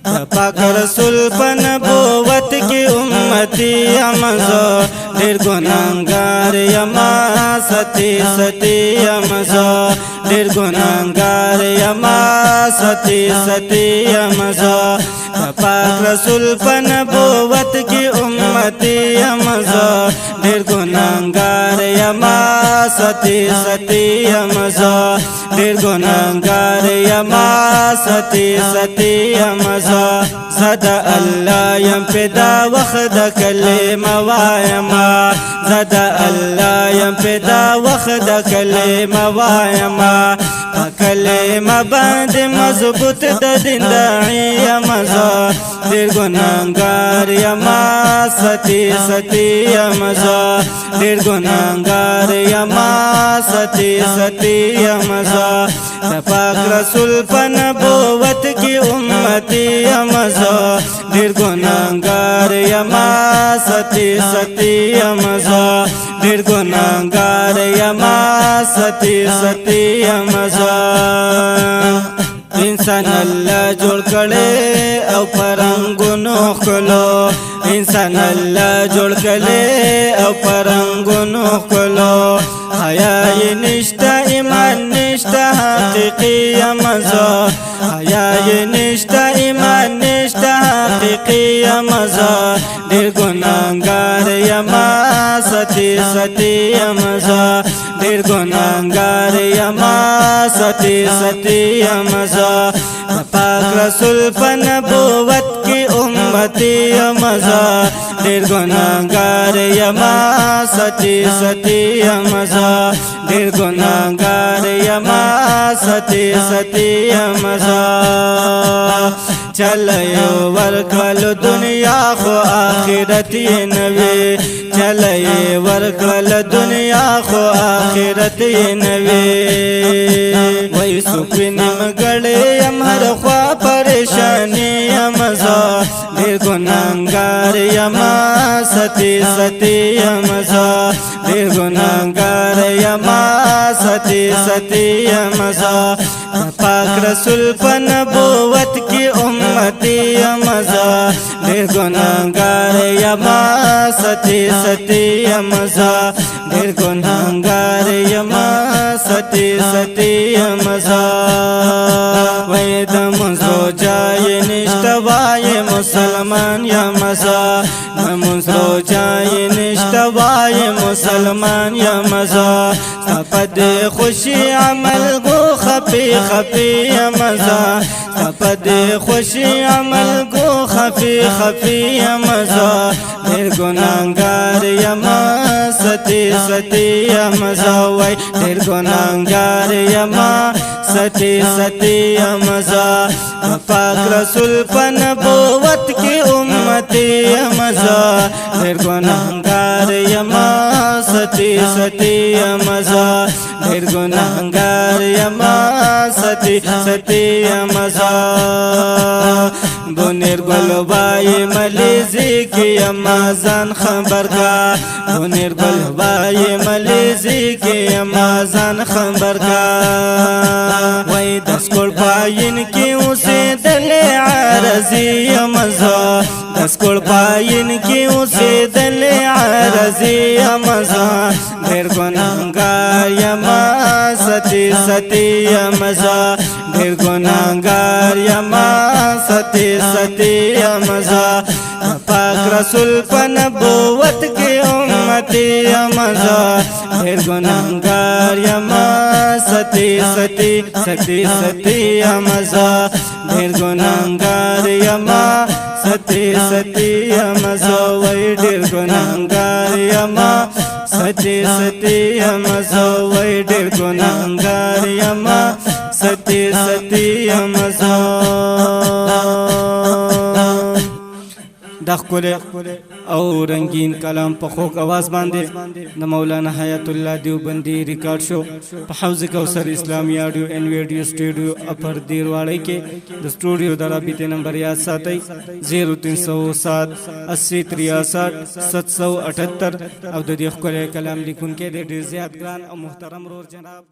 पाक रसूल په نبوت کی امتی امزو ډیر ګناهګار یما ستی ستی امزو ډیر ګناهګار یما ستی ستی امزو پاک رسول په نبوت کی امتی امزو ډیر ګناهګار یما ستی ستی امزو ډیر ګناهګار یما ستی ستی امزو زدا الله يم پیدا وخت کلمه وایما زدا الله يم پیدا وخت کلمه وایما کلمه باندې مضبوط د دین داعی یمزا ډیر ګناهګار یما ستی ستی یمزا ډیر ګناهګار یما ستی ستی یمزا پاک رسول په نبوت کی امتی یمزا ډیر ګناهګار یما ستی ستی یمزا ډیر ګناهګار یما ستی ستی یمزا انسان الله جوړ کړي او پرنګونو خلو انسان الله جوړ کړي او پرنګونو خلو حیا یې نشته ایمان نشته حقیقي یمزا حیا یې نشته ایمان نشته حقیقي یمزا ډیر ګناهګار یما ستی ستی یمزا ډیر ګناهګار یما ستی ستی یمزا پاک رسول په نبوت کی امتی یمزا ډیر ګناهګار یما ستی ستی یمزا ډیر ګناهګار یما ستی ستی یمزا چلیو ورکل دنیا خو آخرت یې نوی چلیو ورکل دنیا خو آخرت یې نوی وای سپینم غړې یم هر خوا پریشانی یمزا ډیر ګناهګار یما ستی ستی یمزا ډیر ګناهګار یما ستی ستی یمزا پاک رسول په نبوت کی امتی یمزا ډیر ګناهګار یما ستی ستی یمزا ډیر ګناهګار یما ستی ستی یمزا وای د منځو جای نشته وای مسلمان یمزا د منځو جای نشته وای مسلمان یمزا پد خوشی عمل گو خفی خفی یمزا پد خوشی عمل گو خفی خفی یمزا ډیر ګناهګار یما ستی ستی یمزا وای ډیر ګناهګار یما ستی ستی یمزا پاک رسول په نبوت کی امتی یمزا ډیر ګناهګار یما ستی ستی یمزا ډیر ګناهګار یما ستی ستی یمزا بونیر ګل وای ملیزی کی یما ځان خبر کا بونیر ګل وای ملیزی کی یما ځان خبر کا وای دس کول پاین کی اوسه دل عارضی یمزا دس کول پاین کی اوسه دل عارضی یمزا ډیر ګناهګار یما ستی ستی یمزا ډیر ګناهګار یما ستی ستی یمزا پاک رسول په نبوت کی امتی یمزا ډیر ګناهګار یما ستی ستی ستی ستی یمزا ډیر ګناهګار یما ستی ستی یمزا وای ډیر ګناهګار یما ستی ستی یمزا وای ډیر ګناهګار یما ستی ستی یمزا دخل او رنگین کلام په خوږ आवाज باندې د مولانا حیات الله دیوبندی ریکارډ شو په حوض کوثر اسلامی آډیو اینڈ ویډیو سټوډیو اپر دیرواړی کې د سټوډیو د رابطې نمبر یاد ساتئ 0307 8063 778 او د دې ښکلی کلام لیکونکی د ډېر زیات ګران او محترم رور جناب